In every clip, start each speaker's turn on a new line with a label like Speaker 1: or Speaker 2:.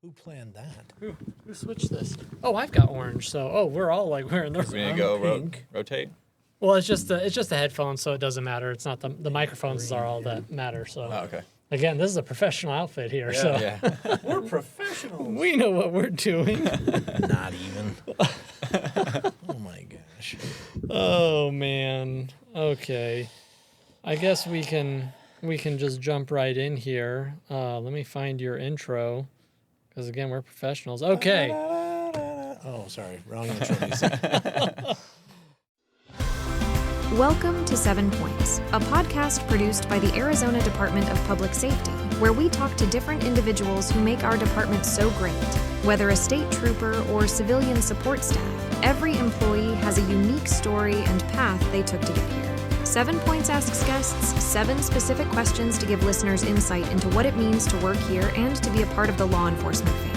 Speaker 1: Who planned that?
Speaker 2: Who switched this? Oh, I've got orange. So, we're all like wearing the.
Speaker 3: We need to go rotate.
Speaker 2: Well, it's just the headphones, so it doesn't matter. It's not the microphones are all that matter. So.
Speaker 3: Oh, okay.
Speaker 2: Again, this is a professional outfit here. So
Speaker 3: Yeah.
Speaker 1: We're professionals.
Speaker 2: we know what we're doing.
Speaker 1: Not even. Oh my gosh.
Speaker 2: Oh man. Okay. I guess we can just jump right in here. Let me find your intro, because again, we're professionals. Okay.
Speaker 1: Oh, sorry. Wrong intro music.
Speaker 4: Welcome to 7 Points, a podcast produced by the Arizona Department of Public Safety, where we talk to different individuals who make our department so great. Whether a state trooper or civilian support staff, every employee has a unique story and path they took to get here. 7 Points asks guests 7 specific questions to give listeners insight into what it means to work here and to be a part of the law enforcement family.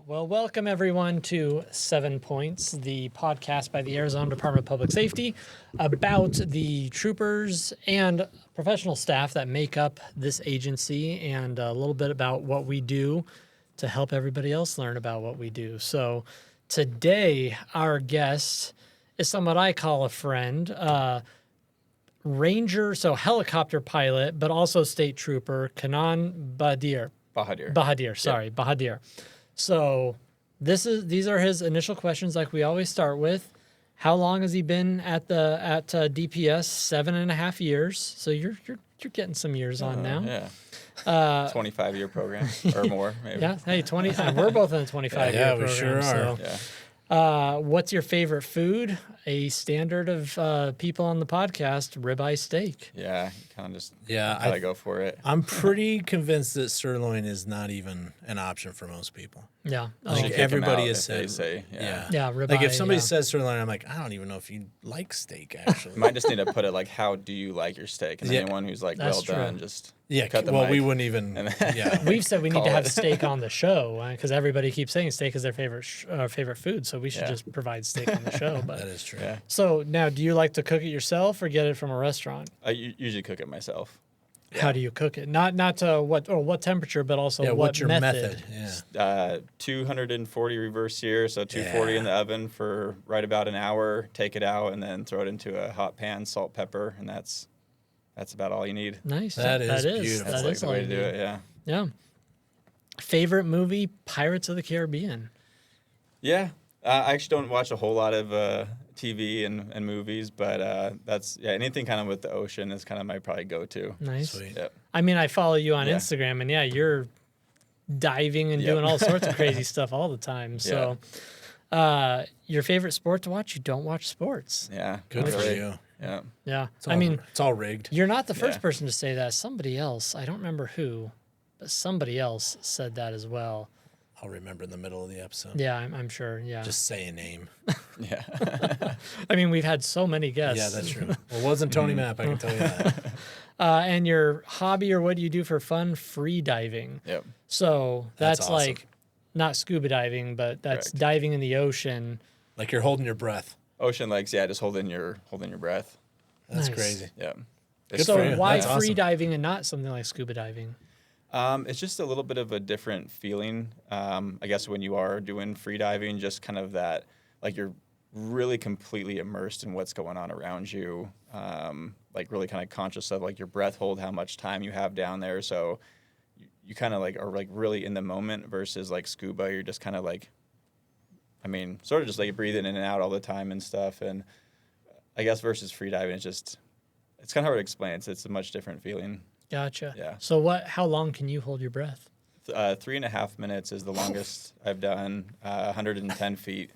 Speaker 2: Well, welcome everyone to 7 Points, the podcast by the Arizona Department of Public Safety about the troopers and professional staff that make up this agency, and a little bit about what we do to help everybody else learn about what we do. So today, our guest is someone I call a friend, Ranger, so helicopter pilot, but also state trooper, Kenan Bahadir. Bahadir. So these are his initial questions, like we always start with. How long has he been at DPS? 7.5 years. So you're getting some years on now.
Speaker 3: Yeah. 25-year program or more, maybe.
Speaker 2: Yeah. Hey, 20. We're both in a 25-year program.
Speaker 1: We sure are.
Speaker 2: So.
Speaker 3: Yeah.
Speaker 2: What's your favorite food? A standard of people on the podcast: ribeye steak.
Speaker 3: Yeah. You kind of just
Speaker 1: Yeah,
Speaker 3: gotta go for it.
Speaker 1: I'm pretty convinced that sirloin is not even an option for most people.
Speaker 2: Yeah.
Speaker 1: I think
Speaker 3: Kick 'em
Speaker 1: everybody
Speaker 3: out
Speaker 1: has
Speaker 3: if
Speaker 1: said.
Speaker 3: they say, yeah.
Speaker 2: Yeah, ribeye.
Speaker 1: Like if somebody
Speaker 2: yeah.
Speaker 1: says sirloin, I'm like, I don't even know if you like steak actually.
Speaker 3: You might just need to put it like, how do you like your steak? And
Speaker 1: Yeah.
Speaker 3: anyone who's like,
Speaker 2: That's
Speaker 3: well
Speaker 2: true.
Speaker 3: done, just
Speaker 1: Yeah,
Speaker 3: cut the
Speaker 1: well,
Speaker 3: mic.
Speaker 1: we wouldn't even.
Speaker 3: And
Speaker 1: Yeah,
Speaker 2: We've said we need to
Speaker 3: Call
Speaker 2: have
Speaker 3: it.
Speaker 2: steak on the show because everybody keeps saying steak is their favorite food. So we should
Speaker 3: Yeah.
Speaker 2: just provide steak on the show. But
Speaker 1: that is true.
Speaker 3: Yeah.
Speaker 2: so now, do you like to cook it yourself or get it from a restaurant?
Speaker 3: I usually cook it myself.
Speaker 2: How do you cook it? Not to what temperature, but also
Speaker 1: Yeah,
Speaker 2: what
Speaker 1: what's your method? Yeah.
Speaker 3: 240 reverse sear, so 240 in the oven for right about an hour. Take it out and then throw it into a hot pan, salt, pepper, and that's about all you need.
Speaker 2: Nice.
Speaker 1: That is beautiful.
Speaker 3: That's
Speaker 2: That
Speaker 3: like
Speaker 2: is
Speaker 3: the
Speaker 2: all
Speaker 3: way
Speaker 2: you
Speaker 3: to do
Speaker 2: need.
Speaker 3: it. Yeah.
Speaker 2: Yeah. Favorite movie: Pirates of the Caribbean.
Speaker 3: Yeah. I actually don't watch a whole lot of TV and movies, but that's anything kind of with the ocean is kind of my probably go-to.
Speaker 2: Nice.
Speaker 1: Sweet.
Speaker 3: Yep.
Speaker 2: I mean, I follow you on
Speaker 3: Yeah.
Speaker 2: Instagram, and you're diving and
Speaker 3: Yep.
Speaker 2: doing all sorts of crazy stuff all the time. So, your favorite sport to watch? You don't watch sports.
Speaker 3: Yeah.
Speaker 1: Good
Speaker 3: not
Speaker 1: for
Speaker 3: really.
Speaker 1: you.
Speaker 3: Yeah.
Speaker 2: Yeah.
Speaker 1: It's
Speaker 2: I
Speaker 1: all-
Speaker 2: mean,
Speaker 1: it's all rigged.
Speaker 2: you're not the first
Speaker 3: Yeah.
Speaker 2: person to say that. Somebody else, I don't remember who, but somebody else said that as well.
Speaker 1: I'll remember in the middle of the episode.
Speaker 2: Yeah, I'm sure. Yeah.
Speaker 1: Just say a name.
Speaker 3: Yeah.
Speaker 2: I mean, we've had so many guests.
Speaker 1: Yeah, that's true. Well, it wasn't Tony Mapp, I can tell you that.
Speaker 2: And your hobby or what do you do for fun? Free diving.
Speaker 3: Yep.
Speaker 2: So
Speaker 1: That's
Speaker 2: that's
Speaker 1: awesome.
Speaker 2: like not scuba diving, but that's
Speaker 3: Correct.
Speaker 2: diving in the ocean.
Speaker 1: Like you're holding your breath.
Speaker 3: Ocean legs, just holding your breath.
Speaker 1: That's
Speaker 2: Nice.
Speaker 1: crazy.
Speaker 3: Yeah.
Speaker 1: Good
Speaker 2: So
Speaker 1: for you.
Speaker 2: why
Speaker 1: That's
Speaker 2: free
Speaker 1: awesome.
Speaker 2: diving and not something like scuba diving?
Speaker 3: It's just a little bit of a different feeling. I guess when you are doing free diving, just kind of that, like you're really completely immersed in what's going on around you. Like really kind of conscious of like your breath hold, how much time you have down there. So you kind of like are like really in the moment versus like scuba. You're just kind of like, I mean, sort of just like breathing in and out all the time and stuff. And I guess versus free diving, it's kind of hard to explain. It's a much different feeling.
Speaker 2: Gotcha.
Speaker 3: Yeah.
Speaker 2: So how long can you hold your breath?
Speaker 3: 3.5 minutes is the longest I've done, 110 feet,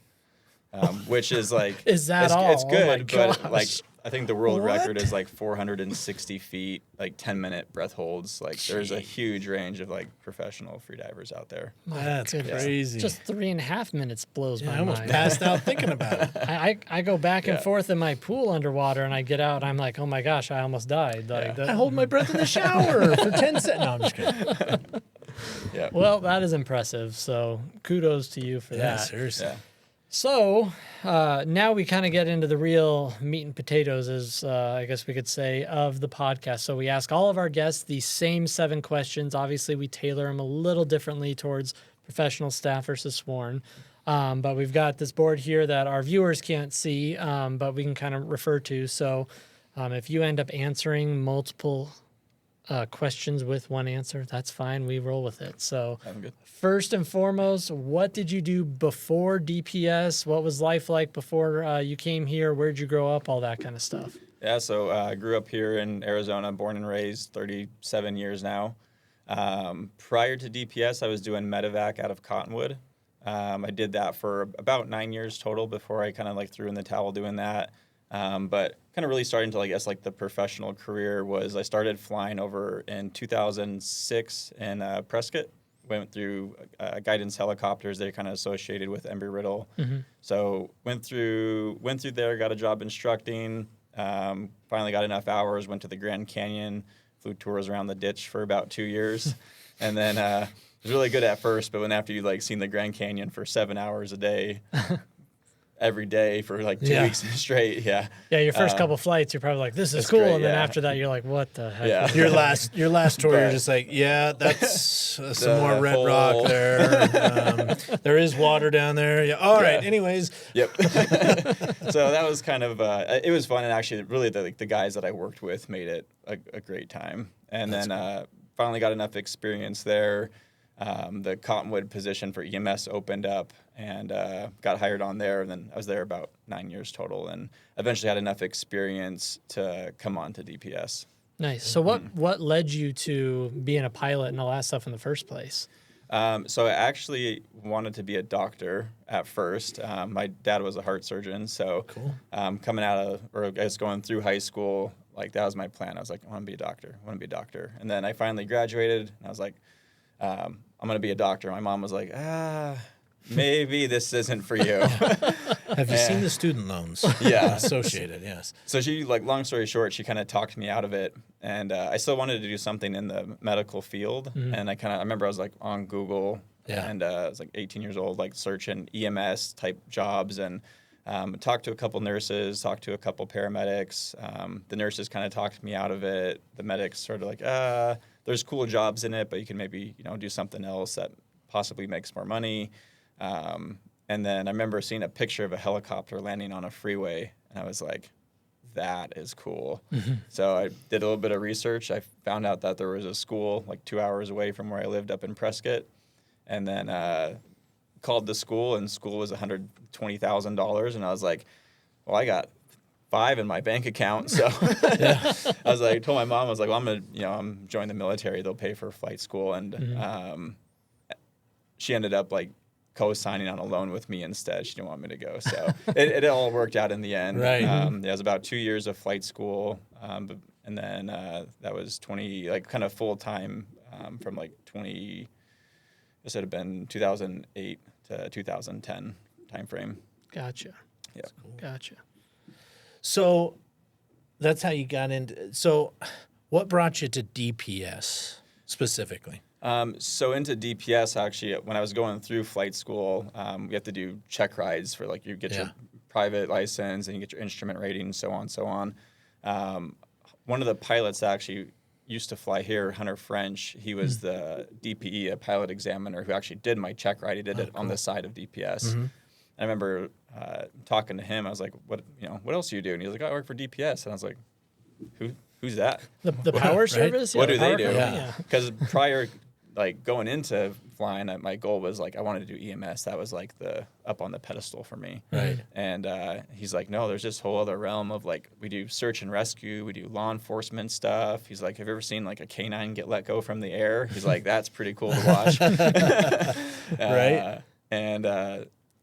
Speaker 3: which is like...
Speaker 2: Is that
Speaker 3: it's,
Speaker 2: all?
Speaker 3: It's good,
Speaker 2: Oh my
Speaker 3: but like
Speaker 2: gosh.
Speaker 3: I think the world
Speaker 1: What?
Speaker 3: record is like 460 feet, like 10-minute breath holds. Like there's a huge range of like professional freedivers out there.
Speaker 1: That's
Speaker 2: goodness.
Speaker 1: crazy.
Speaker 2: Just 3.5 minutes blows
Speaker 1: Yeah,
Speaker 2: my
Speaker 1: I almost
Speaker 2: mind.
Speaker 1: passed out thinking about it.
Speaker 2: I go back and
Speaker 3: Yeah.
Speaker 2: forth in my pool underwater, and I get out, and I'm like, oh my gosh, I almost died. Like,
Speaker 3: Yeah.
Speaker 1: I hold my breath in the shower for 10 seconds. No, I'm just kidding.
Speaker 3: Yeah.
Speaker 2: well, that is impressive. So kudos to you for
Speaker 1: Yeah,
Speaker 2: that.
Speaker 1: seriously.
Speaker 3: Yeah.
Speaker 2: So now we kind of get into the real meat and potatoes, as I guess we could say, of the podcast. So we ask all of our guests the same 7 questions. Obviously, we tailor them a little differently towards professional staff versus sworn. But we've got this board here that our viewers can't see, but we can kind of refer to. So if you end up answering multiple questions with one answer, that's fine. We roll with it. So first and foremost, what did you do before DPS? What was life like before you came here? Where'd you grow up? All that kind of stuff.
Speaker 3: Yeah, so I grew up here in Arizona, born and raised, 37 years now. Prior to DPS, I was doing medevac out of Cottonwood. I did that for about 9 years total before I kind of like threw in the towel doing that. But kind of really starting to, I guess, like the professional career was I started flying over in 2006 in Prescott. Went through guidance helicopters. They're kind of associated with Embry-Riddle.
Speaker 2: Mm-hmm.
Speaker 3: So went through there, got a job instructing. Finally got enough hours. Went to the Grand Canyon, flew tours around the ditch for about 2 years, and then it was really good at first. But when after you like seen the Grand Canyon for 7 hours a day. Every day for like 2 weeks straight. Yeah.
Speaker 2: Yeah. Your first couple flights, you're probably like, this is cool.
Speaker 3: great,
Speaker 2: and then after that, you're like, what the heck?
Speaker 3: Yeah.
Speaker 1: Your last tour, you're just like, yeah, that's some more red
Speaker 3: whole-
Speaker 1: rock there. There is water down there. Yeah. All right. Anyways.
Speaker 3: Yep. So that was kind of, it was fun. And actually really the guys that I worked with made it a great time. And then finally got enough experience there. The Cottonwood position for EMS opened up and got hired on there. And then I was there about 9 years total and eventually had enough experience to come on to DPS.
Speaker 2: Nice. So what led you to being a pilot and all that stuff in the first place?
Speaker 3: So I actually wanted to be a doctor at first. My dad was a heart surgeon. So coming out of, or I guess going through high school, like that was my plan. I was like, I want to be a doctor. I want to be a doctor. And then I finally graduated and I was like, I'm going to be a doctor. My mom was like, maybe this isn't for you.
Speaker 1: Have you seen the student loans?
Speaker 3: Yeah.
Speaker 1: Associated, yes.
Speaker 3: So she, like, long story short, she kind of talked me out of it. And I still wanted to do something in the medical field.
Speaker 2: Mm-hmm.
Speaker 3: And I remember I was like on Google and I was like 18 years old, like searching EMS type jobs and talked to a couple nurses, talked to a couple paramedics. The nurses kind of talked me out of it. The medics sort of like, there's cool jobs in it, but you can maybe, do something else that possibly makes more money. And then I remember seeing a picture of a helicopter landing on a freeway, and I was like, that is cool. Mm-hmm. So I did a little bit of research. I found out that there was a school like 2 hours away from where I lived up in Prescott, and then called the school, and school was $120,000, and I was like, well, I got $5 in my bank account. So I was like, told my mom, I was like, well, I'm joining the military. They'll pay for flight school. And she ended up like co-signing on a loan with me instead. She didn't want me to go. So it all worked out in the end.
Speaker 1: Right.
Speaker 3: It was about 2 years of flight school. And then that was kind of full time from like 20, this would have been 2008 to 2010 timeframe.
Speaker 2: Gotcha.
Speaker 3: Yeah.
Speaker 2: Cool. Gotcha.
Speaker 1: So that's how you got into. So what brought you to DPS specifically?
Speaker 3: So into DPS, actually, when I was going through flight school, we have to do check rides for like you get your private license and you get your instrument rating and so on and so on. One of the pilots that actually used to fly here, Hunter French, he was the DPE, a pilot examiner who actually did my check ride. He did it on the side of DPS. Mm-hmm. I remember talking to him. I was like, "What else do you do?" And he was like, "I work for DPS." And I was like, "Who's that?
Speaker 2: The power service?
Speaker 3: What do they do?"
Speaker 2: Yeah.
Speaker 3: Because prior, like going into flying, my goal was like I wanted to do EMS. That was like the up on the pedestal for me.
Speaker 1: Right.
Speaker 3: And he's like, "No, there's this whole other realm of like we do search and rescue, we do law enforcement stuff." He's like, "Have you ever seen like a canine get let go from the air?" He's like, "That's pretty cool to watch."
Speaker 1: Right.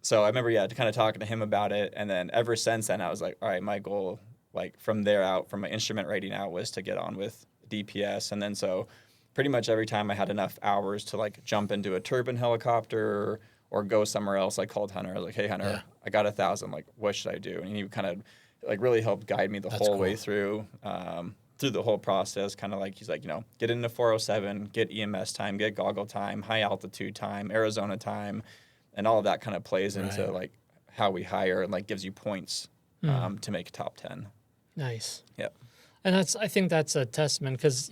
Speaker 3: So I remember, kind of talking to him about it. And then ever since then, I was like, all right, my goal, like from there out, from my instrument rating out, was to get on with DPS. And then so pretty much every time I had enough hours to like jump into a turbine helicopter or go somewhere else, I called Hunter. I was like, hey, Hunter, I got 1,000. Like, what should I do? And he kind of like really helped guide me the whole way through the whole process. Kind of like, he's like, get into 407, get EMS time, get goggle time, high altitude time, Arizona time. And all of that kind of plays into like how we hire and like gives you points to make top 10.
Speaker 2: Nice.
Speaker 3: Yep.
Speaker 2: And I think that's a testament because,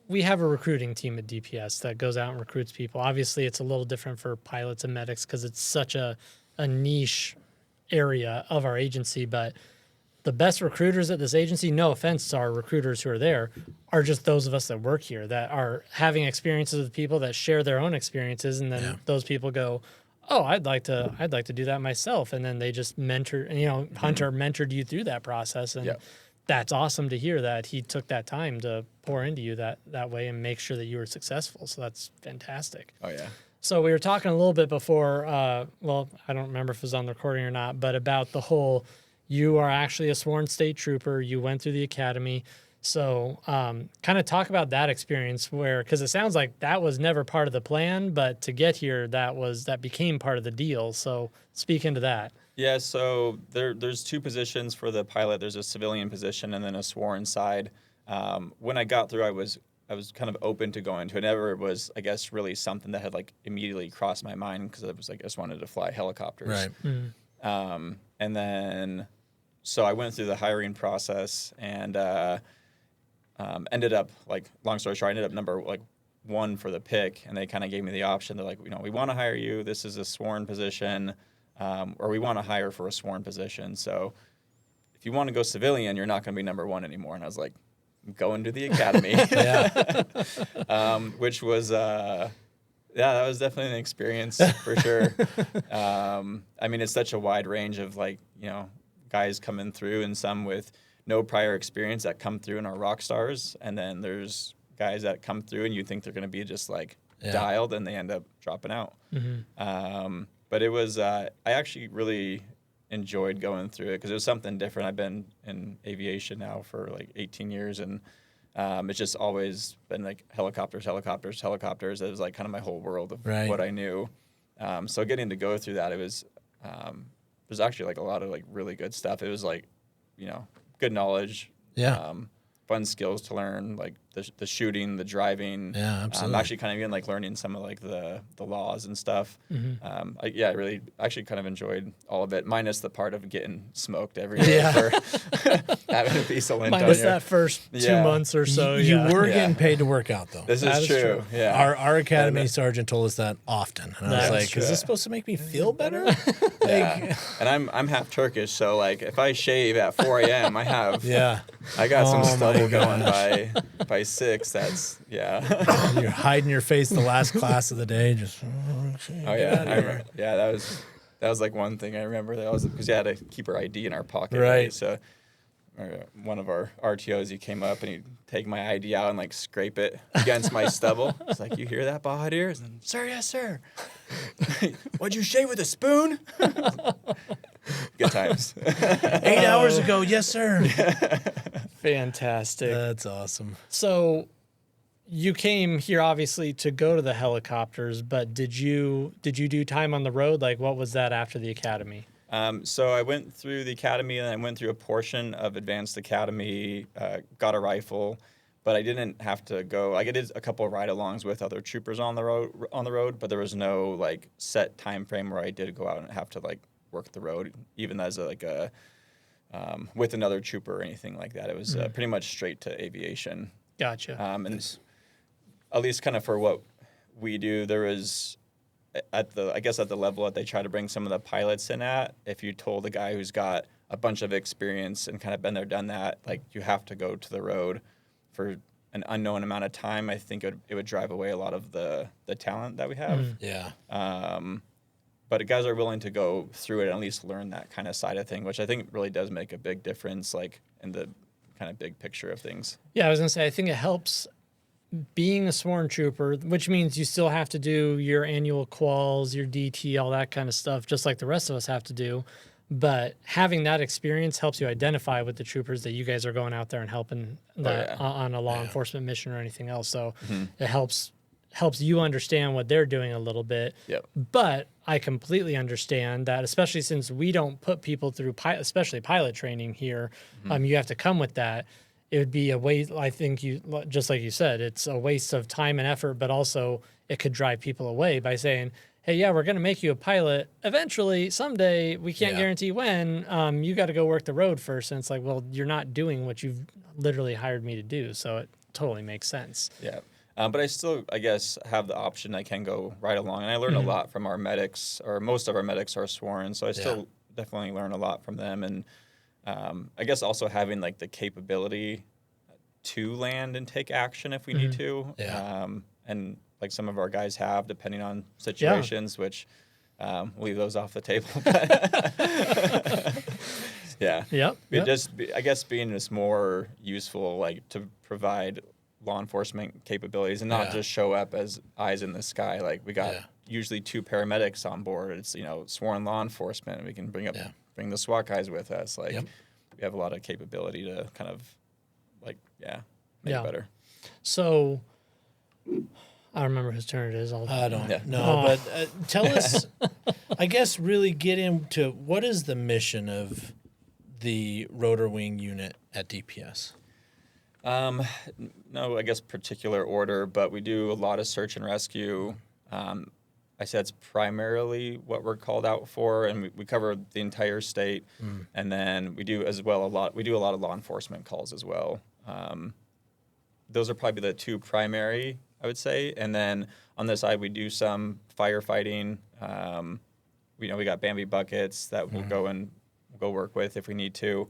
Speaker 2: we have a recruiting team at DPS that goes out and recruits people. Obviously, it's a little different for pilots and medics because it's such a niche area of our agency. But the best recruiters at this agency, no offense to our recruiters who are there, are just those of us that work here that are having experiences with people that share their own experiences. And then those people go, oh, I'd like to do that myself. And then they just mentor, Hunter mentored you through that process. And that's awesome to hear that he took that time to pour into you that way and make sure that you were successful. So that's fantastic.
Speaker 3: Oh, yeah.
Speaker 2: So we were talking a little bit before, I don't remember if it was on the recording or not, but about the whole, you are actually a sworn state trooper. You went through the academy. So kind of talk about that experience because it sounds like that was never part of the plan, but to get here, that became part of the deal. So speak into that.
Speaker 3: Yeah, so there's 2 positions for the pilot. There's a civilian position and then a sworn side. When I got through, I was kind of open to going to it. Never was, I guess, really something that had like immediately crossed my mind because I was like, I just wanted to fly helicopters.
Speaker 1: Right.
Speaker 3: Mm-hmm. And then, so I went through the hiring process and ended up, like, long story short, I ended up number 1 for the pick, and they kind of gave me the option. They're like, we want to hire you. This is a sworn position. Or we want to hire for a sworn position. So if you want to go civilian, you're not going to be number 1 anymore. And I was like, I'm going to the academy. Which was, that was definitely an experience for sure. I mean, it's such a wide range of guys coming through and some with no prior experience that come through and are rock stars. And then there's guys that come through and you think they're going to be just dialed and they end up dropping out. Mm-hmm. But it was, I actually really enjoyed going through it because it was something different. I've been in aviation now for 18 years, and it's just always been helicopters. It was kind of my whole world of what I knew. So getting to go through that, it was, there's actually a lot of really good stuff. It was good knowledge.
Speaker 2: Yeah.
Speaker 3: Fun skills to learn, the shooting, the driving.
Speaker 1: Yeah, absolutely.
Speaker 3: Actually kind of even learning some of the laws and stuff.
Speaker 2: Mm-hmm.
Speaker 3: I really actually kind of enjoyed all of it, minus the part of getting smoked every day for having a piece of lint
Speaker 2: minus
Speaker 3: on your...
Speaker 2: that first 2 months or so.
Speaker 1: You were getting paid to work out, though.
Speaker 3: This is true. Yeah.
Speaker 1: Our academy sergeant told us that often. And I was like, is this supposed to make me feel better?
Speaker 3: And I'm half Turkish, so if I shave at 4 a.m., I have... I got some stubble going by 6. That's
Speaker 1: You're hiding your face the last class of the day. Just
Speaker 3: I remember. Yeah, that was one thing I remember. That was because you had to keep our ID in our pocket. Right. So one of our RTOs, he came up and he'd take my ID out and scrape it against my stubble. It's like, you hear that, Bahadir? And, sir, yes, sir. What'd you shave with a spoon? Good times.
Speaker 1: 8 hours ago, yes, sir.
Speaker 2: Fantastic.
Speaker 1: That's awesome.
Speaker 2: So you came here obviously to go to the helicopters, but did you do time on the road? What was that after the academy?
Speaker 3: So I went through the academy and I went through a portion of advanced academy, got a rifle, but I didn't have to go. I did a couple of ride-alongs with other troopers on the road, but there was no set time frame where I did go out and have to work the road, even as with another trooper or anything like that. It was pretty much straight to aviation.
Speaker 2: Gotcha.
Speaker 3: And at least kind of for what we do, there was at the level that they try to bring some of the pilots in at, if you told a guy who's got a bunch of experience and kind of been there, done that, you have to go to the road for an unknown amount of time, I think it would drive away a lot of the talent that we have.
Speaker 1: Yeah.
Speaker 3: But guys are willing to go through it and at least learn that kind of side of thing, which I think really does make a big difference, in the kind of big picture of things.
Speaker 2: Yeah, I was going to say, I think it helps being a sworn trooper, which means you still have to do your annual quals, your DT, all that kind of stuff, just like the rest of us have to do. But having that experience helps you identify with the troopers that you guys are going out there and helping on a law enforcement mission or anything else. So it helps you understand what they're doing a little bit.
Speaker 3: Yep.
Speaker 2: But I completely understand that, especially since we don't put people through, especially pilot training here, you have to come with that. It would be a waste. I think just like you said, it's a waste of time and effort, but also it could drive people away by saying, hey, yeah, we're going to make you a pilot eventually, someday. We can't
Speaker 1: Yeah.
Speaker 2: guarantee when. You got to go work the road first. And it's like, well, you're not doing what you've literally hired me to do. So it totally makes sense.
Speaker 3: Yeah. But I still, I guess, have the option I can go right along. And I learn a lot from our medics, or most of our medics are sworn. So I still definitely learn a lot from them. And I guess also having like the capability to land and take action if we need to.
Speaker 1: Yeah.
Speaker 3: And like some of our guys have, depending on situations, which we'll leave those off the table. Yeah.
Speaker 2: Yep.
Speaker 3: I guess being just more useful, like to provide law enforcement capabilities and not just show up as eyes in the sky. Like we got usually 2 paramedics on board. It's, sworn law enforcement. We can bring the SWAT guys with us. Like we have a lot of capability to kind of make it better.
Speaker 2: So I don't remember whose turn it is.
Speaker 1: I don't know, but tell us, I guess, really get into what is the mission of the rotor wing unit at DPS?
Speaker 3: No, I guess particular order, but we do a lot of search and rescue. I said it's primarily what we're called out for, and we cover the entire state. And then we do as well we do a lot of law enforcement calls as well. Those are probably the 2 primary, I would say. And then on this side, we do some firefighting. We got Bambi buckets that we'll go work with if we need to.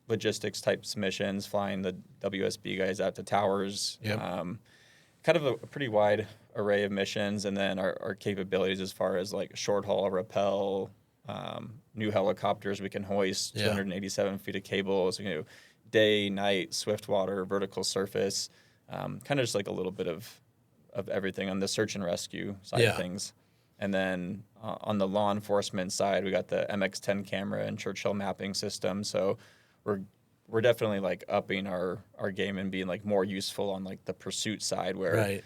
Speaker 3: Logistics type missions, flying the WSB guys out to towers. Kind of a pretty wide array of missions, and then our capabilities as far as like short haul, rappel, new helicopters we can hoist, 287 feet of cables, day, night, swift water, vertical surface, kind of just like a little bit of everything on the search and rescue side of things. And then on the law enforcement side, we got the MX-10 camera and Churchill mapping system. So we're definitely like upping our game and being like more useful on like the pursuit side where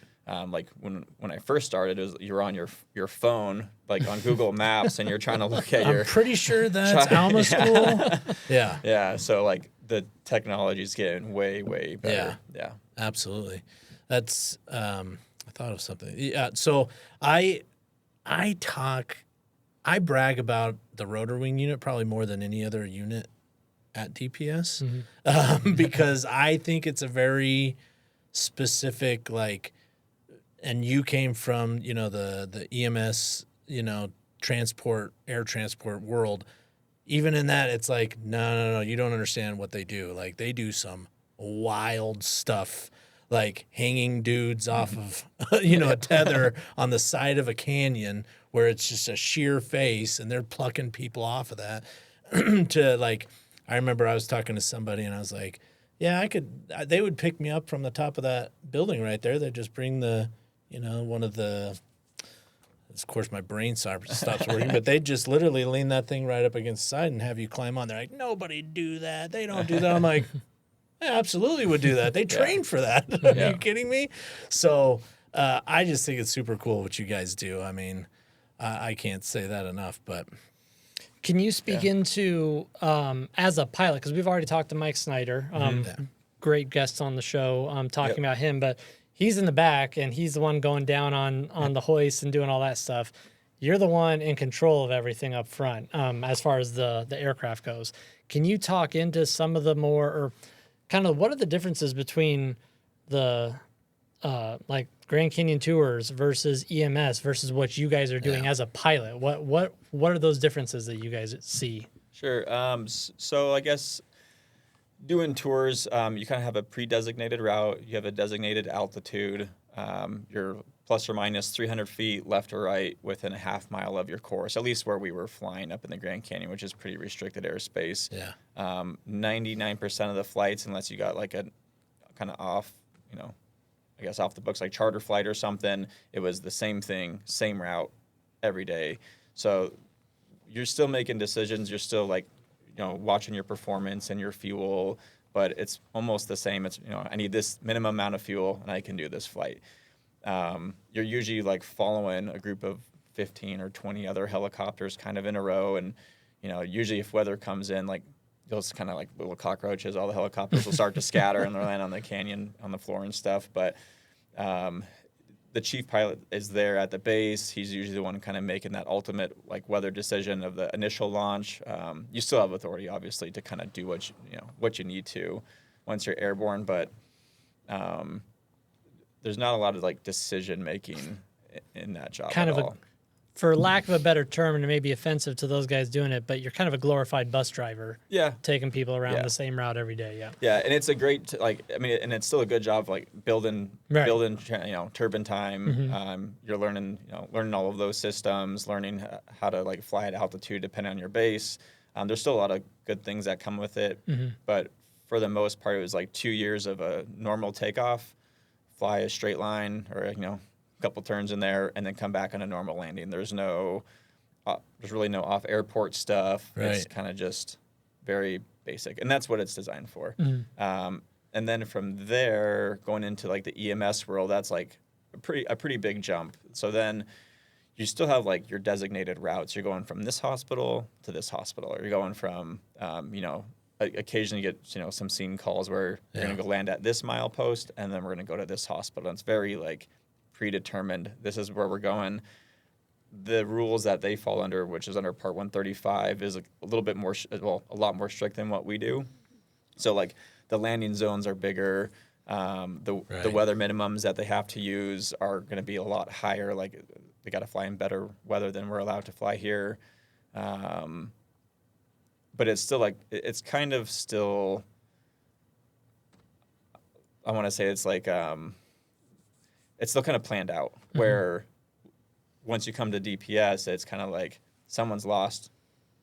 Speaker 3: like when I first started, you're on your phone, like on Google Maps, and you're trying to look at
Speaker 1: I'm pretty sure that's Alma School.
Speaker 3: Yeah. So like the technology is getting way, way better. Yeah.
Speaker 1: Absolutely. That's I thought of something. Yeah. So I brag about the rotor wing unit probably more than any other unit at DPS because I think it's a very specific, like, and you came from, the EMS, air transport world. Even in that, it's like, no, you don't understand what they do. Like, they do some wild stuff, like hanging dudes off of, a tether on the side of a canyon where it's just a sheer face and they're plucking people off of that to like, I remember I was talking to somebody and I was like, yeah, they would pick me up from the top of that building right there. They'd just bring one of the, of course my brain stops working, but they'd just literally lean that thing right up against the side and have you climb on. They're like, nobody do that. They don't do that. I'm like, I absolutely would do that. They train for that. Are you kidding me? So I just think it's super cool what you guys do. I mean, I can't say that enough, but...
Speaker 2: Can you speak into, as a pilot, because we've already talked to Mike Snyder, great guest on the show, talking about him, but he's in the back and he's the one going down on the hoist and doing all that stuff. You're the one in control of everything up front as far as the aircraft goes. Can you talk into some of the more, or kind of what are the differences between the like Grand Canyon Tours versus EMS versus what you guys are doing as a pilot? What are those differences that you guys see?
Speaker 3: Sure. So I guess doing tours, you kind of have a pre-designated route. You have a designated altitude. You're plus or minus 300 feet left or right within a half mile of your course, at least where we were flying up in the Grand Canyon, which is pretty restricted airspace. 99% of the flights, unless you got like a kind of off, I guess off the books, like charter flight or something, it was the same thing, same route every day. So you're still making decisions. You're still like, watching your performance and your fuel, but it's almost the same. It's, I need this minimum amount of fuel and I can do this flight. You're usually like following a group of 15 or 20 other helicopters kind of in a row. And, usually if weather comes in, like those kind of like little cockroaches, all the helicopters will start to scatter and they'll land on the canyon, on the floor and stuff. But the the chief pilot is there at the base. He's usually the one kind of making that ultimate like weather decision of the initial launch. You still have authority, obviously, to kind of do what you need to once you're airborne, but there's not a lot of like decision making in that job
Speaker 2: Kind
Speaker 3: at
Speaker 2: of
Speaker 3: all.
Speaker 2: For lack of a better term, and it may be offensive to those guys doing it, but you're kind of a glorified bus driver.
Speaker 3: Yeah.
Speaker 2: Taking people around
Speaker 3: Yeah.
Speaker 2: the same route every day. Yeah.
Speaker 3: Yeah, and it's a great and it's still a good job of like building turbine time. You're learning all of those systems, learning how to like fly at altitude depending on your base. There's still a lot of good things that come with it, but for the most part, it was like 2 years of a normal takeoff, fly a straight line or a couple turns in there, and then come back on a normal landing. There's really no off airport stuff.
Speaker 1: Right.
Speaker 3: It's kind of just very basic, and that's what it's designed for. And then from there, going into like the EMS world, that's like a pretty big jump. So then you still have like your designated routes. You're going from this hospital to this hospital, or you're going from occasionally you get some scene calls where you're going to go land at this milepost, and then we're going to go to this hospital. And it's very like predetermined. This is where we're going. The rules that they fall under, which is under Part 135, is a little bit more, a lot more strict than what we do. So like the landing zones are bigger. The weather minimums that they have to use are going to be a lot higher. Like they got to fly in better weather than we're allowed to fly here. But it's still like it's kind of still. I want to say it's like it's still kind of planned out. Where once you come to DPS, it's kind of like someone's lost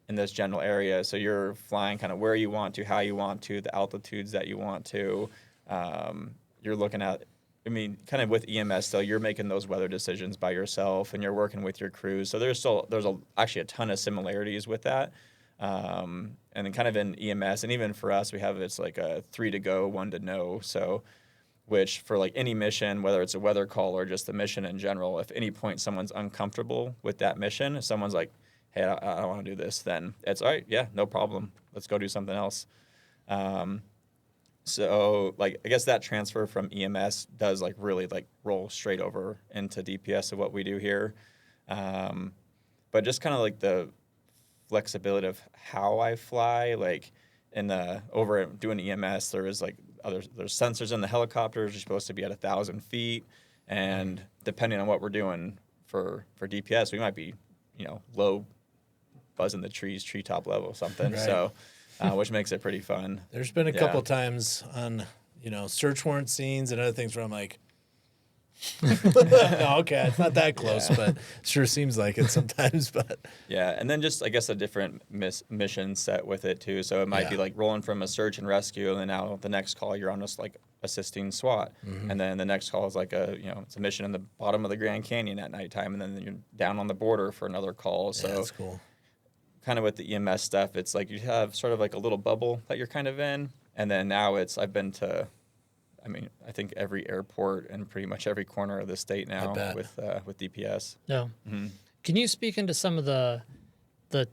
Speaker 3: in this general area, so you're flying kind of where you want to, how you want to, the altitudes that you want to. You're looking at, kind of with EMS, though, you're making those weather decisions by yourself, and you're working with your crews. So there's actually a ton of similarities with that. And then kind of in EMS, and even for us, it's like a 3 to go, 1 to no. So, which for like any mission, whether it's a weather call or just the mission in general, if any point someone's uncomfortable with that mission, if someone's like, hey, I don't want to do this, then it's all right, yeah, no problem. Let's go do something else. So like, I guess that transfer from EMS does like really like roll straight over into DPS of what we do here. But just kind of like the flexibility of how I fly, like over doing EMS, there's sensors in the helicopters. You're supposed to be at 1,000 feet. And depending on what we're doing for DPS, we might be, low buzzing the treetop level or something.
Speaker 1: Right.
Speaker 3: So, which makes it pretty fun.
Speaker 1: There's been a couple times on, search warrant scenes and other things where I'm like, okay, it's not that close, but it sure seems like it sometimes. But
Speaker 3: yeah, and then just I guess a different mission set with it too. So it might be like rolling from a search and rescue, and then now the next call you're on just like assisting SWAT, and then the next call is like it's a mission in the bottom of the Grand Canyon at nighttime, and then you're down on the border for another call. So
Speaker 1: that's cool.
Speaker 3: Kind of with the EMS stuff, it's like you have sort of like a little bubble that you're kind of in, and then now I've been to. I think every airport and pretty much every corner of the state now with DPS.
Speaker 2: Yeah. Can you speak into some of the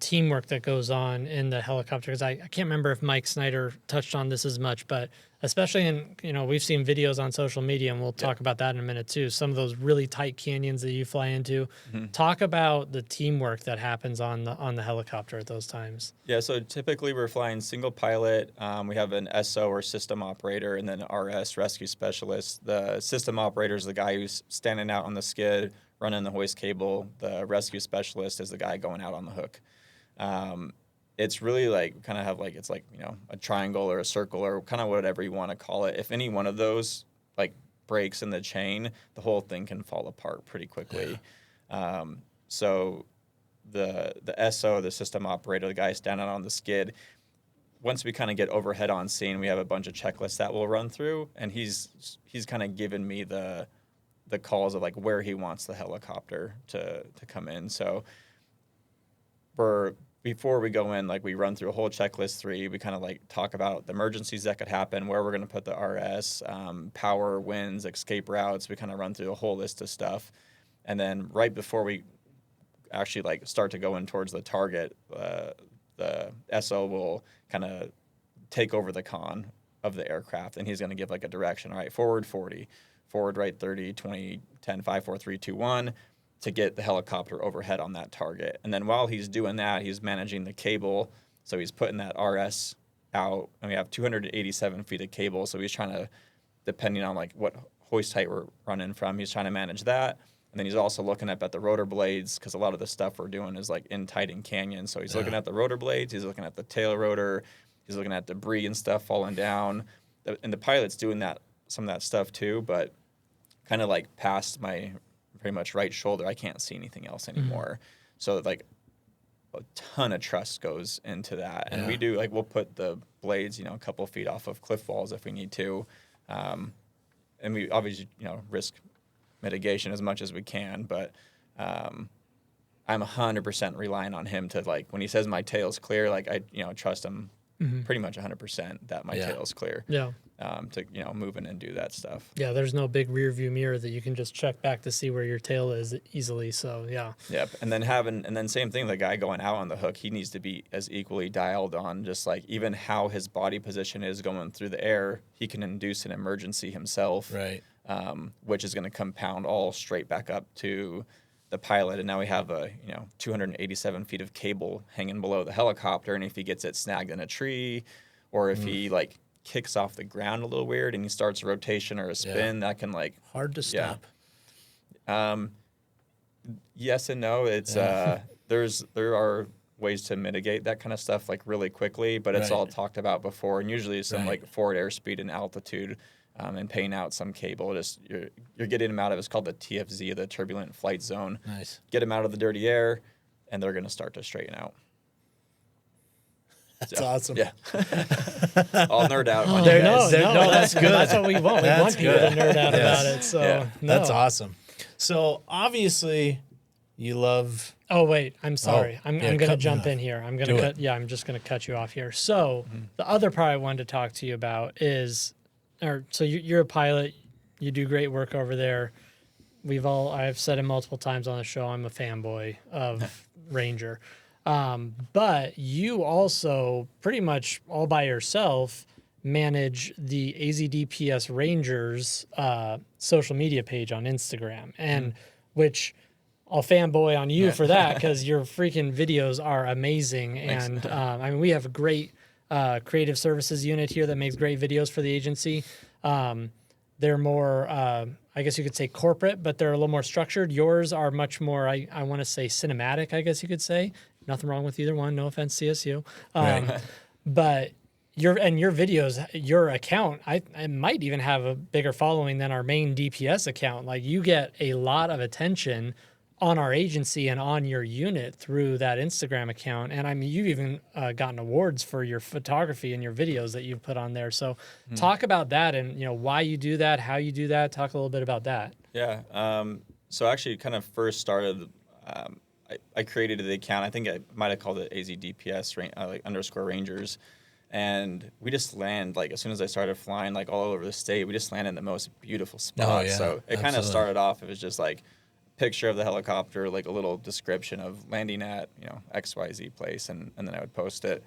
Speaker 2: teamwork that goes on in the helicopter? Because I can't remember if Mike Snyder touched on this as much, but especially we've seen videos on social media, and we'll talk about that in a minute too. Some of those really tight canyons that you fly into. Talk about the teamwork that happens on the helicopter at those times. Yeah,
Speaker 3: so typically we're flying single pilot. We have an SO or system operator, and then RS, rescue specialist. The system operator is the guy who's standing out on the skid, running the hoist cable. The rescue specialist is the guy going out on the hook. It's really like kind of have like it's like a triangle or a circle or kind of whatever you want to call it. If any one of those like breaks in the chain, the whole thing can fall apart pretty quickly. So the SO, the system operator, the guy standing on the skid, once we kind of get overhead on scene, we have a bunch of checklists that we'll run through, and he's kind of given me the calls of like where he wants the helicopter to come in. So before we go in, like we run through a whole checklist 3. We kind of like talk about the emergencies that could happen, where we're going to put the RS, power, winds, escape routes. We kind of run through a whole list of stuff. And then right before we actually like start to go in towards the target, the SO will kind of take over the con of the aircraft, and he's going to give like a direction. All right, forward 40, forward right 30, 20, 10, 5, 4, 3, 2, 1, to get the helicopter overhead on that target. And then while he's doing that, he's managing the cable. So he's putting that RS out, and we have 287 feet of cable. So he's trying to, depending on like what hoist height we're running from, he's trying to manage that. And then he's also looking up at the rotor blades, because a lot of the stuff we're doing is like in tight and canyon. So he's looking at the rotor blades, he's looking at the tail rotor, he's looking at debris and stuff falling down. And the pilot's doing some of that stuff too, but kind of like past my pretty much right shoulder, I can't see anything else anymore. So like a ton of trust goes into that. And we do, like, we'll put the blades, a couple of feet off of cliff walls if we need to. And we obviously, risk mitigation as much as we can, but I'm 100% relying on him to, like, when he says my tail's clear, like, I trust him pretty much 100% that my tail's clear. To move in and do that stuff.
Speaker 2: Yeah, there's no big rear view mirror that you can just check back to see where your tail is easily. So
Speaker 3: Yep. And then same thing, the guy going out on the hook, he needs to be as equally dialed on, just like even how his body position is going through the air. He can induce an emergency himself,
Speaker 1: right?
Speaker 3: Which is going to compound all straight back up to the pilot. And now we have 287 feet of cable hanging below the helicopter, and if he gets it snagged in a tree, or if he like kicks off the ground a little weird and he starts a rotation or a spin, that can like
Speaker 1: hard to stop.
Speaker 3: Yes and no. It's there are ways to mitigate that kind of stuff like really quickly, but it's all talked about before, and usually some like forward airspeed and altitude, and paying out some cable. Just you're getting them out of, it's called the TFZ, the turbulent flight zone.
Speaker 1: Nice.
Speaker 3: Get them out of the dirty air, and they're going to start to straighten out.
Speaker 1: That's awesome.
Speaker 3: Yeah. I'll nerd out.
Speaker 2: No,
Speaker 1: that's good.
Speaker 2: That's what we want. We want people to nerd out about it. So
Speaker 1: that's awesome. So obviously, you love.
Speaker 2: Oh wait, I'm sorry. I'm going to jump
Speaker 1: in
Speaker 2: in here. I'm going to cut. Yeah, I'm just going to cut you off here. So the other part I wanted to talk to you about is, so you're a pilot. You do great work over there. I've said it multiple times on the show, I'm a fanboy of Ranger. But you also pretty much all by yourself manage the AZDPS Rangers social media page on Instagram, and which I'll fanboy on you for that, because your freaking videos are amazing. And I mean, we have a great creative services unit here that makes great videos for the agency. They're more, I guess you could say corporate, but they're a little more structured. Yours are much more, I want to say cinematic, I guess you could say. Nothing wrong with either one. No offense, CSU. But your videos, your account, I might even have a bigger following than our main DPS account. Like, you get a lot of attention on our agency and on your unit through that Instagram account. And I mean, you've even gotten awards for your photography and your videos that you've put on there. So talk about that, and why you do that, how you do that. Talk a little bit about that.
Speaker 3: Yeah. So actually kind of first started, I created the account. I think I might have called it AZDPS _ Rangers. And we just land, like, as soon as I started flying, like, all over the state, we just landed in the most beautiful spots. So it kind of started off, it was just like picture of the helicopter, like a little description of landing at, XYZ place, and then I would post it.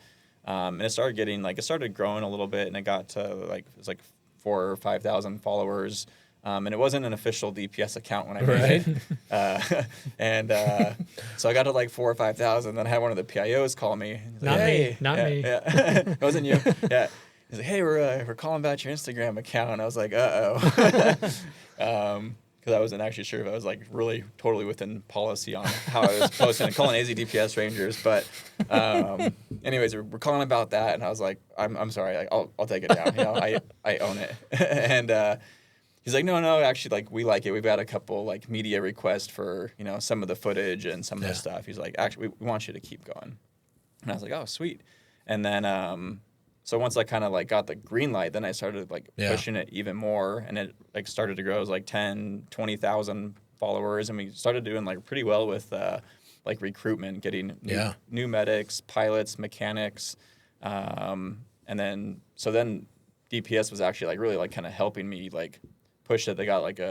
Speaker 3: And it started getting, like, it started growing a little bit, and it got to, like, it was like 4,000 or 5,000 followers. And it wasn't an official DPS account when I made it. So I got to like 4,000 or 5,000. Then I had one of the PIOs call me.
Speaker 2: Not me.
Speaker 3: Yeah. It wasn't you. Yeah. He's like, hey, we're calling about your Instagram account. And I was like, uh-oh. Because I wasn't actually sure if I was like really totally within policy on how I was posting and calling AZDPS Rangers. But anyways, we're calling about that. And I was like, I'm sorry. Like, I'll take it down. I own it. And he's like, no, actually, like, we like it. We've got a couple, like, media requests for, some of the footage and some of the stuff. He's like, actually, we want you to keep going. And I was like, oh, sweet. And then, so once I kind of, like, got the green light, then I started, like, pushing it even more. And it, like, started to grow. It was, like, 10, 20,000 followers. And we started doing, like, pretty well with, like, recruitment, getting new medics, pilots, mechanics. And then DPS was actually, like, really, like, kind of helping me, like, push it. They got like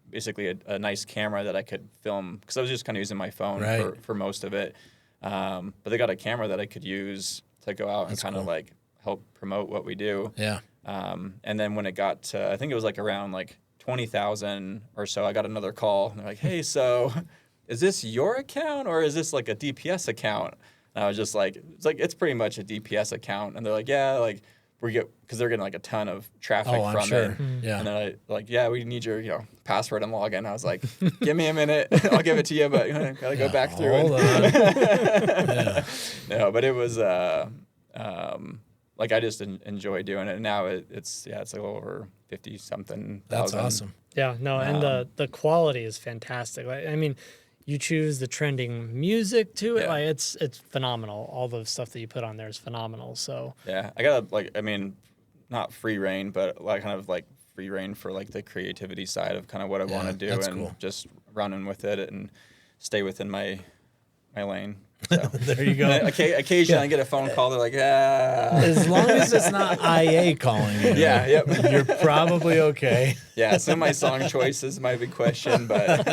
Speaker 3: basically a nice camera that I could film, because I was just kind of using my phone for most of it. But they got a camera that I could use to go out and kind of like help promote what we do.
Speaker 1: Yeah.
Speaker 3: And then when it got to, I think it was like around like 20,000 or so, I got another call. And they're like, hey, so is this your account or is this like a DPS account? And I was just like, it's pretty much a DPS account. And they're like, yeah, like because they're getting like a ton of traffic from
Speaker 1: sure.
Speaker 3: it.
Speaker 1: Yeah.
Speaker 3: And then yeah, we need your password and login. I was like, give me a minute, I'll give it to you, but gotta go back through it. No, but it was like I just enjoy doing it. And now it's a little over 50-something thousand.
Speaker 1: That's awesome.
Speaker 2: Yeah, no, and the quality is fantastic. Like, I mean, you choose the trending music to it.
Speaker 3: Yeah.
Speaker 2: Like it's phenomenal. All the stuff that you put on there is phenomenal. So
Speaker 3: yeah, I got not free reign, but like kind of like free reign for like the creativity side of kind of what I want to do, and
Speaker 1: cool.
Speaker 3: just running with it and stay within my lane. So.
Speaker 1: There you go.
Speaker 3: Occasionally I get a phone call. They're like, yeah.
Speaker 1: As long as it's not IA calling you, you're probably okay.
Speaker 3: Yeah, some of my song choices might be questioned, but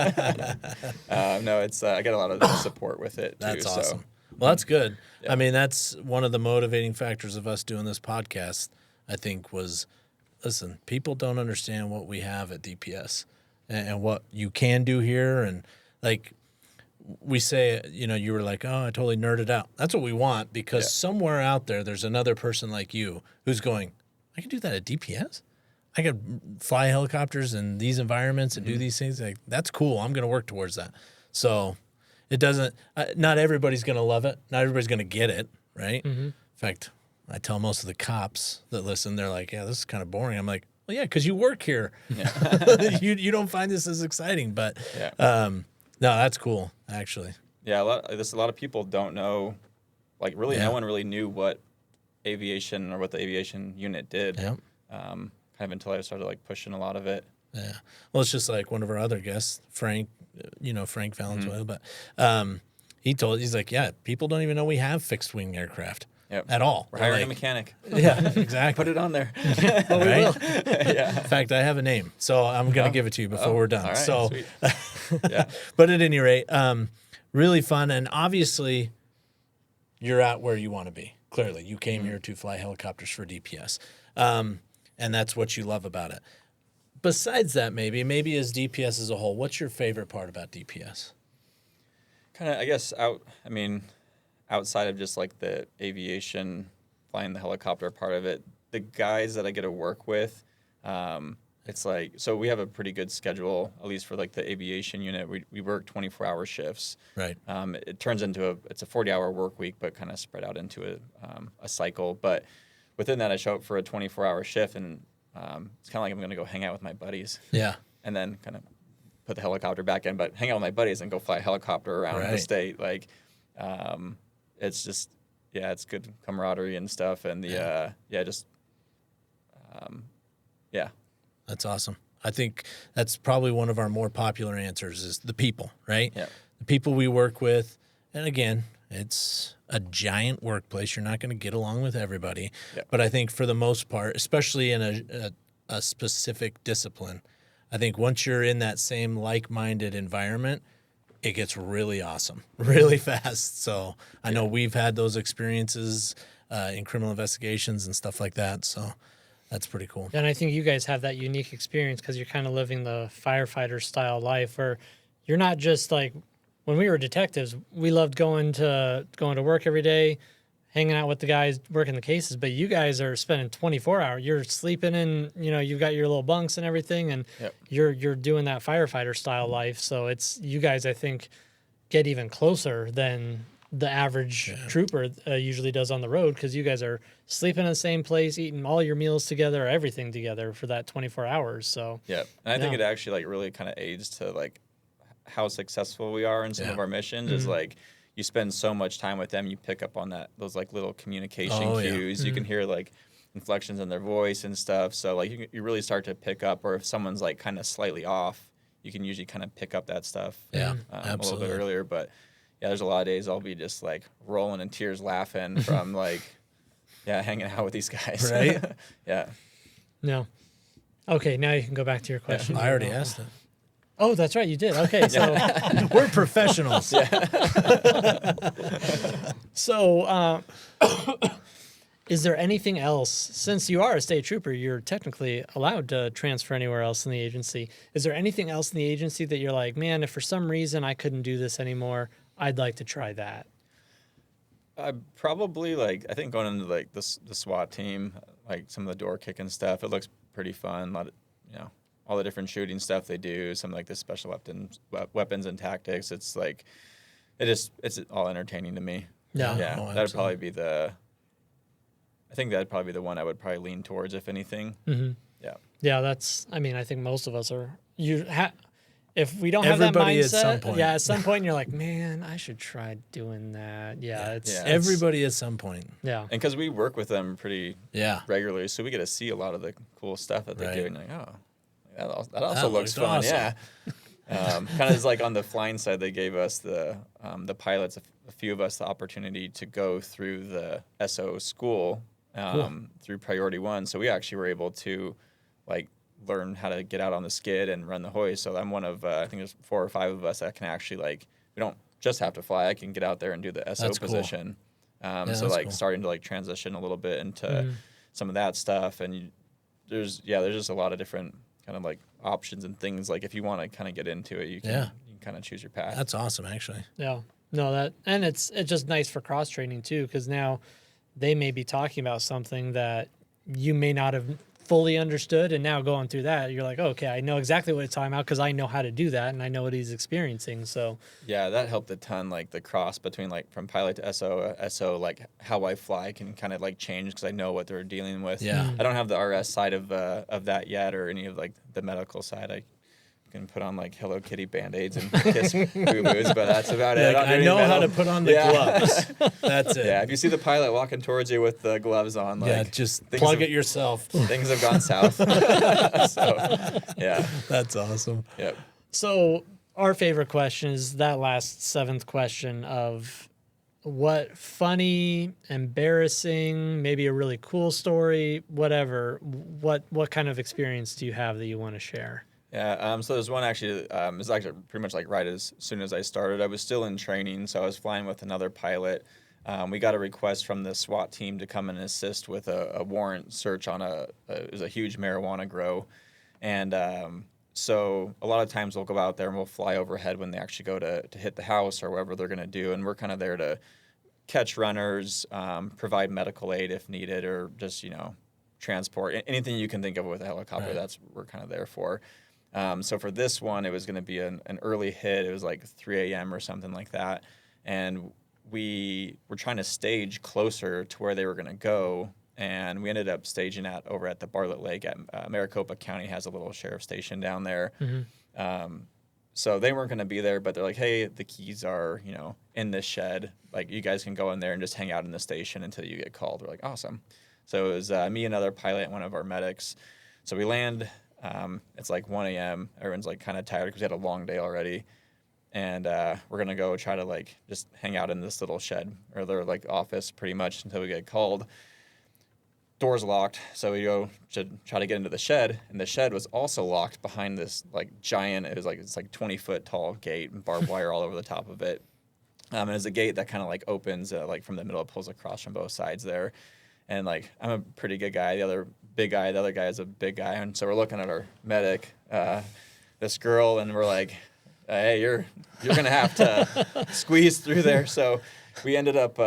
Speaker 3: no, it's I get a lot of support with it too.
Speaker 1: That's awesome.
Speaker 3: So.
Speaker 1: Well, that's good.
Speaker 3: Yeah.
Speaker 1: I mean, that's one of the motivating factors of us doing this podcast, I think, was, listen, people don't understand what we have at DPS and what you can do here. And like we say, you were like, oh, I totally nerded out. That's what we want, because somewhere out there's another person like you who's going, I can do that at DPS? I could fly helicopters in these environments and do these things. Like, that's cool. I'm going to work towards that. So it doesn't, not everybody's going to love it. Not everybody's going to get it, right? In fact, I tell most of the cops that listen, they're like, yeah, this is kind of boring. I'm like, well, yeah, because you work here. Yeah. you don't find this as exciting. But no, that's cool, actually.
Speaker 3: Yeah, a lot of people don't know, like really no one really knew what aviation or what the aviation unit did.
Speaker 1: Yeah.
Speaker 3: Kind of until I started like pushing a lot of it.
Speaker 1: Yeah. Well, it's just like one of our other guests, Frank Valenzuela, but he's like, yeah, people don't even know we have fixed wing aircraft at all.
Speaker 3: We're hiring a mechanic.
Speaker 1: Yeah, exactly.
Speaker 3: Put it on there.
Speaker 1: Well, we will. In fact, I have a name, so I'm going to give it to you before we're done.
Speaker 3: All right,
Speaker 1: so,
Speaker 3: sweet. Yeah.
Speaker 1: But at any rate, really fun. And obviously you're at where you want to be. Clearly you came here to fly helicopters for DPS. And that's what you love about it. Besides that, maybe as DPS as a whole, what's your favorite part about DPS?
Speaker 3: Kind of, I guess, outside of just like the aviation, flying the helicopter part of it, the guys that I get to work with, it's like, so we have a pretty good schedule, at least for like the aviation unit. We work 24-hour shifts. Right. It turns into it's a 40-hour work week, but kind of spread out into a cycle. But within that, I show up for a 24-hour shift, and it's kind of like I'm going to go hang out with my buddies. Yeah. And then kind of put the helicopter back in, but hang out with my buddies and go fly a helicopter around the state. Like, it's just, it's good camaraderie and stuff. And
Speaker 1: That's awesome. I think that's probably one of our more popular answers is the people, right? Yeah. The people we work with. And again, it's a giant workplace. You're not going to get along with everybody. Yep. But I think for the most part, especially in a specific discipline, I think once you're in that same like-minded environment, it gets really awesome, really fast. So I know we've had those experiences in criminal investigations and stuff like that. So that's pretty cool.
Speaker 2: And I think you guys have that unique experience because you're kind of living the firefighter style life where you're not just like, when we were detectives, we loved going to work every day, hanging out with the guys working the cases, but you guys are spending 24 hours. You're sleeping in, you've got your little bunks and everything, and you're doing that firefighter style life. So it's, you guys, I think, get even closer than the average trooper usually does on the road, because you guys are sleeping in the same place, eating all your meals together, everything together for that 24 hours. So
Speaker 3: and I think it actually like really kind of aids to like how successful we are in some of our missions. Is like you spend so much time with them, you pick up on those like little communication cues. You can hear like inflections in their voice and stuff. So like you really start to pick up, or if someone's like kind of slightly off, you can usually kind of pick up that stuff a little bit earlier. But there's a lot of days I'll be just like rolling in tears laughing from like hanging out with these guys.
Speaker 1: Right.
Speaker 2: No. Okay, now you can go back to your question.
Speaker 1: I already asked it.
Speaker 2: Oh, that's right, you did. Okay, so
Speaker 1: we're professionals.
Speaker 2: So Is there anything else, since you are a state trooper, you're technically allowed to transfer anywhere else in the agency. Is there anything else in the agency that you're like, man, if for some reason I couldn't do this anymore, I'd like to try that?
Speaker 3: Probably I think going into the SWAT team, like some of the door kicking stuff, it looks pretty fun. A lot of, all the different shooting stuff they do, some like the special weapons and tactics. It's it's all entertaining to me.
Speaker 2: Yeah.
Speaker 1: Oh,
Speaker 3: That'd probably be I think that'd probably be the one I would probably lean towards, if anything.
Speaker 2: Mm-hmm.
Speaker 3: Yeah.
Speaker 2: Yeah, I think most of us are. If we don't have
Speaker 1: Everybody
Speaker 2: that
Speaker 1: at some
Speaker 2: mindset,
Speaker 1: point.
Speaker 2: at some point you're like, man, I should try doing that.
Speaker 1: Everybody at some point.
Speaker 2: Yeah.
Speaker 3: And because we work with them pretty
Speaker 1: Yeah.
Speaker 3: regularly, so we get to see a lot of the cool stuff that they do.
Speaker 1: Right.
Speaker 3: And you're like, that also looks fun.
Speaker 1: awesome.
Speaker 3: Yeah. Kind of like on the flying side, they gave us the pilots, a few of us, the opportunity to go through the SO school through Priority 1. So we actually were able to learn how to get out on the skid and run the hoist. So I'm one of, I think there's 4 or 5 of us that can actually we don't just have to fly. I can get out there and do the SO
Speaker 1: That's cool.
Speaker 3: position. So
Speaker 1: that's cool.
Speaker 3: starting to transition a little bit into some of that stuff. And there's just a lot of different kind of options and things. If you want to kind of get into it, you can kind of choose your path.
Speaker 1: That's awesome, actually.
Speaker 2: Yeah. No, and it's just nice for cross training too, because now they may be talking about something that you may not have fully understood, and now going through that, you're like, okay, I know exactly what it's talking about because I know how to do that and I know what he's experiencing. So
Speaker 3: yeah, that helped a ton. The cross between from pilot to SO, how I fly can kind of change because I know what they're dealing with.
Speaker 1: Yeah.
Speaker 3: I don't have the RS side of that yet, or any of the medical side. I can put on Hello Kitty Band-Aids and kiss boo-boos, but that's about it.
Speaker 1: I know how to put on the gloves. That's it.
Speaker 3: Yeah, if you see the pilot walking towards you with the gloves on,
Speaker 1: just plug it yourself.
Speaker 3: Things have gone south. So, yeah.
Speaker 1: That's awesome.
Speaker 3: Yep.
Speaker 2: So our favorite question is that last 7th question of what funny, embarrassing, maybe a really cool story, whatever. What kind of experience do you have that you want to share?
Speaker 3: Yeah, so there's one actually, it was actually pretty much right as soon as I started. I was still in training, so I was flying with another pilot. We got a request from the SWAT team to come and assist with a warrant search on it was a huge marijuana grow. And so a lot of times we'll go out there and we'll fly overhead when they actually go to hit the house or whatever they're going to do. And we're kind of there to catch runners, provide medical aid if needed, or just, transport. Anything you can think of with a helicopter,
Speaker 1: Right.
Speaker 3: we're kind of there for. So for this one, it was going to be an early hit. It was 3 a.m. or something like that. And we were trying to stage closer to where they were going to go. And we ended up staging over at the Bartlett Lake at Maricopa County has a little sheriff station down there.
Speaker 2: Mm-hmm.
Speaker 3: So they weren't going to be there, but they're like, hey, the keys are, in this shed. You guys can go in there and just hang out in the station until you get called. We're like, awesome. So it was me, another pilot, and one of our medics. So we land. It's 1 a.m. Everyone's kind of tired because we had a long day already. And we're going to go try to just hang out in this little shed or their office pretty much until we get called. Door's locked. So we go to try to get into the shed. And the shed was also locked behind this giant, it's 20-foot tall gate and barbed wire all over the top of it. And it's a gate that kind of opens from the middle, it pulls across from both sides there. And I'm a pretty good guy. The other guy is a big guy. And so we're looking at our medic, this girl, and we're like, hey, you're gonna have to squeeze through there. So we ended up,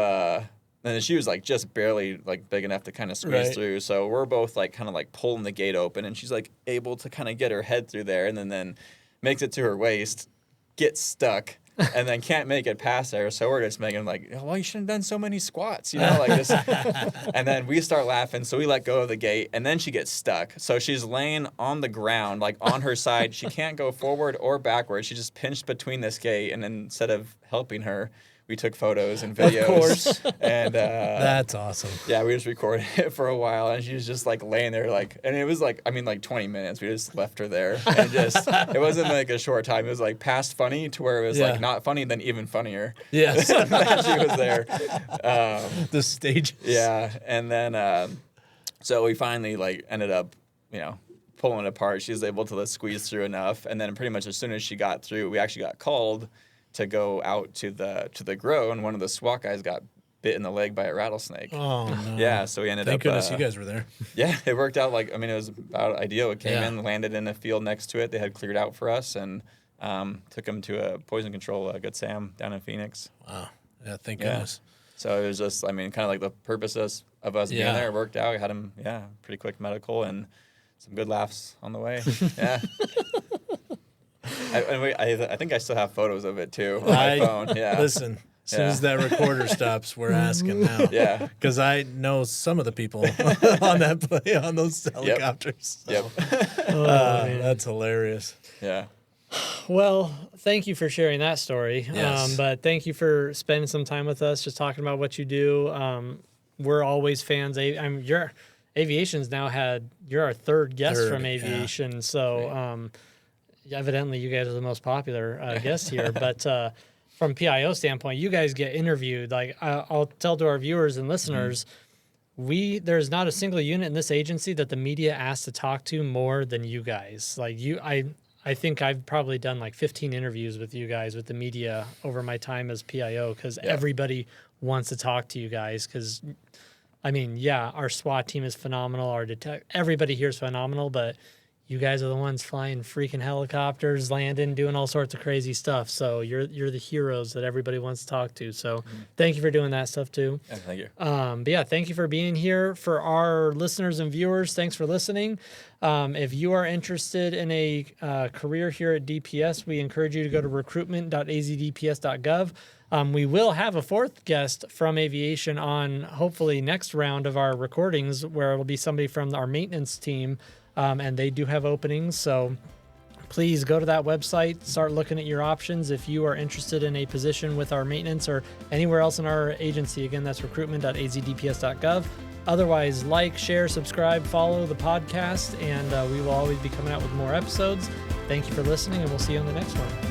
Speaker 3: and she was just barely big enough to kind of squeeze
Speaker 1: Right.
Speaker 3: through. So we're both kind of pulling the gate open, and she's able to kind of get her head through there, and then makes it to her waist, gets stuck. And then can't make it past there, so we're just making well, you shouldn't have done so many squats, this. And then we start laughing, so we let go of the gate, and then she gets stuck. So she's laying on the ground, on her side. She can't go forward or backward. She just pinched between this gate, and then instead of helping her, we took photos and videos.
Speaker 1: Of course.
Speaker 3: And
Speaker 1: That's awesome.
Speaker 3: yeah, we just recorded it for a while, and she was just laying there, and it was 20 minutes. We just left her there, and just it wasn't a short time. It was past funny to where it was not funny, then even funnier.
Speaker 1: Yes.
Speaker 3: that she was there.
Speaker 1: The stages.
Speaker 3: Yeah, and then so we finally ended up, pulling it apart. She was able to squeeze through enough, and then pretty much as soon as she got through, we actually got called to go out to the grow, and one of the SWAT guys got bit in the leg by a rattlesnake.
Speaker 1: Oh, no.
Speaker 3: Yeah, so we ended
Speaker 1: Thank
Speaker 3: up.
Speaker 1: goodness you guys were there.
Speaker 3: Yeah, it worked out. Like, I mean, it was about ideal. It came
Speaker 1: Yeah.
Speaker 3: in, landed in a field next to it. They had cleared out for us, and took him to a poison control, Good Sam, down in Phoenix.
Speaker 1: Wow. Yeah, thank
Speaker 3: Yeah.
Speaker 1: goodness.
Speaker 3: So it was just, I mean, kind of like the purpose of us being
Speaker 1: Yeah.
Speaker 3: there. It worked out. We had him, pretty quick medical and some good laughs on the way. Yeah. I think I still have photos of it too on my phone. Yeah.
Speaker 1: Listen, as soon
Speaker 3: Yeah.
Speaker 1: as that recorder stops, we're asking now.
Speaker 3: Yeah.
Speaker 1: Because I know some of the people on those helicopters. So,
Speaker 3: Yep.
Speaker 2: Man.
Speaker 1: that's hilarious.
Speaker 3: Yeah.
Speaker 2: Well, thank you for sharing that story.
Speaker 1: Yes.
Speaker 2: But thank you for spending some time with us, just talking about what you do. We're always fans. Your aviation's now you're our third guest from
Speaker 1: yeah.
Speaker 2: aviation. So evidently you guys are the most popular guests here. But from PIO standpoint, you guys get interviewed. Like I'll tell to our viewers and listeners, there's not a single unit in this agency that the media asks to talk to more than you guys. Like I think I've probably done like 15 interviews with you guys, with the media, over my time as PIO, because everybody wants to talk to you guys. Because, I mean, our SWAT team is phenomenal. Everybody here is phenomenal, but you guys are the ones flying freaking helicopters, landing, doing all sorts of crazy stuff. So you're the heroes that everybody wants to talk to. So thank you for doing that stuff too.
Speaker 3: Yeah, thank you.
Speaker 2: But thank you for being here. For our listeners and viewers, thanks for listening. If you are interested in a career here at DPS, we encourage you to go to recruitment.azdps.gov. We will have a fourth guest from aviation on hopefully next round of our recordings, where it'll be somebody from our maintenance team, and they do have openings. So please go to that website, start looking at your options if you are interested in a position with our maintenance or anywhere else in our agency. Again, that's recruitment.azdps.gov. Otherwise, like, share, subscribe, follow the podcast, and we will always be coming out with more episodes. Thank you for listening, and we'll see you on the next one.